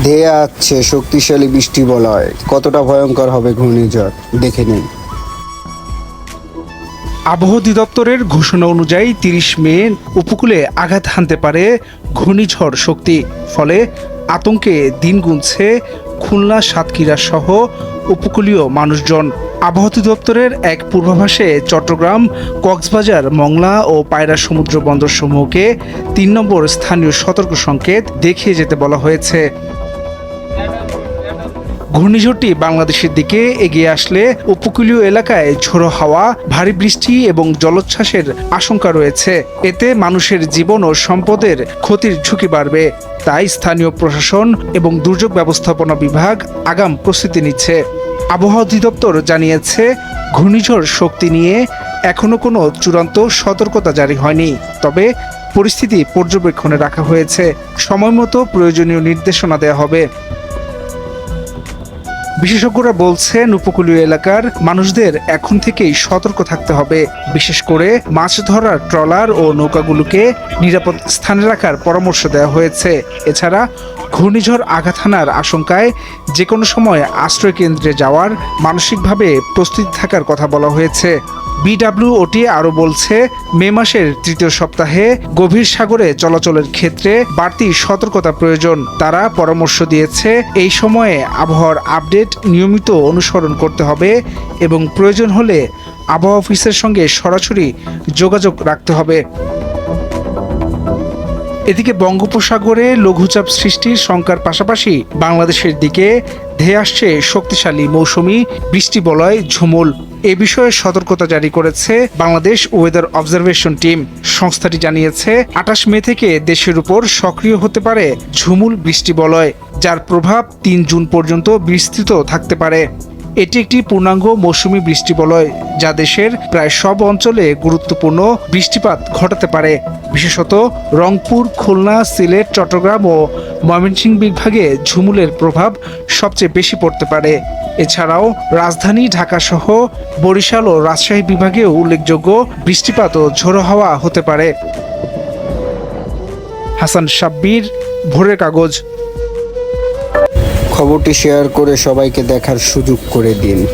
ধেয়ে আসছে শক্তিশালী বৃষ্টি বলয়। কতটা ভয়ঙ্কর হবে ঘূর্ণিঝড় দেখে নিন। আবহাওয়া অধিদপ্তরের ঘোষণা অনুযায়ী ৩০ মে উপকূলে আঘাত হানতে পারে ঘূর্ণিঝড় শক্তি। ফলে আতঙ্কে দিন গুনছে খুলনা, সাতক্ষীরা সহ উপকূলীয় মানুষজন। আবহাওয়া অধিদপ্তরের এক পূর্বাভাসে চট্টগ্রাম, কক্সবাজার, মংলা ও পায়রা সমুদ্র বন্দরসমূহকে ৩ নম্বর স্থানীয় সতর্ক সংকেত দেখিয়ে যেতে বলা হয়েছে। ঘূর্ণিঝড়টি বাংলাদেশের দিকে এগিয়ে আসলে উপকূলীয় এলাকায় ঝোড়ো হাওয়া, ভারী বৃষ্টি এবং জলোচ্ছ্বাসের আশঙ্কা রয়েছে। এতে মানুষের জীবন ও সম্পদের ক্ষতির ঝুঁকি বাড়বে। তাই স্থানীয় প্রশাসন এবং দুর্যোগ ব্যবস্থাপনা বিভাগ আগাম প্রস্তুতি নিচ্ছে। আবহাওয়া অধিদপ্তর জানিয়েছে, ঘূর্ণিঝড় শক্তি নিয়ে এখনো কোনো চূড়ান্ত সতর্কতা জারি হয়নি। তবে পরিস্থিতি পর্যবেক্ষণে রাখা হয়েছে। সময়মতো প্রয়োজনীয় নির্দেশনা দেওয়া হবে। বিশেষজ্ঞরা বলছেন, উপকূলীয় এলাকার মানুষদের এখন থেকেই সতর্ক থাকতে হবে। বিশেষ করে মাছ ধরার ট্রলার ও নৌকাগুলোকে নিরাপদ স্থানে রাখার পরামর্শ দেওয়া হয়েছে। এছাড়া ঘূর্ণিঝড় আঘাত হানার আশঙ্কায় যে কোনো সময় আশ্রয় কেন্দ্রে যাওয়ার মানসিকভাবে প্রস্তুতি থাকার কথা বলা হয়েছে। বিডব্লিউওটি আরও বলছে, মে মাসের তৃতীয় সপ্তাহে গভীর সাগরে চলাচলের ক্ষেত্রে বাড়তি সতর্কতা প্রয়োজন। তারা পরামর্শ দিয়েছে, এই সময়ে আবহাওয়ার আপডেট নিয়মিত অনুসরণ করতে হবে এবং প্রয়োজন হলে আবহাওয়া অফিসের সঙ্গে সরাসরি যোগাযোগ রাখতে হবে। এদিকে বঙ্গোপসাগরে লঘুচাপ সৃষ্টির শঙ্কার পাশাপাশি বাংলাদেশের দিকে ধেয়ে আসছে শক্তিশালী মৌসুমি বৃষ্টি বলয় ঝুমুল। এ বিষয়ে সতর্কতা জারি করেছে বাংলাদেশ ওয়েদার অবজারভেশন টিম। সংস্থাটি জানিয়েছে, ২৮ মে থেকে দেশের উপর সক্রিয় হতে পারে ঝুমুল বৃষ্টি বলয়, যার প্রভাব ৩ জুন পর্যন্ত বিস্তৃত থাকতে পারে। এটি একটি পূর্ণাঙ্গ মৌসুমি বৃষ্টি বলয়, যা দেশের প্রায় সব অঞ্চলে গুরুত্বপূর্ণ বৃষ্টিপাত ঘটাতে পারে। বিশেষত রংপুর, খুলনা, সিলেট, চট্টগ্রাম ও ময়মনসিংহ বিভাগে ঝুমুলের প্রভাব সবচেয়ে বেশি পড়তে পারে। এছাড়াও রাজধানী ঢাকাসহ বরিশাল ও রাজশাহী বিভাগেও উল্লেখযোগ্য বৃষ্টিপাত ও ঝোড়ো হাওয়া হতে পারে। হাসান সাব্বির, ভোরের কাগজ। খবরটি শেয়ার করে সবাইকে দেখার সুযোগ করে দিন।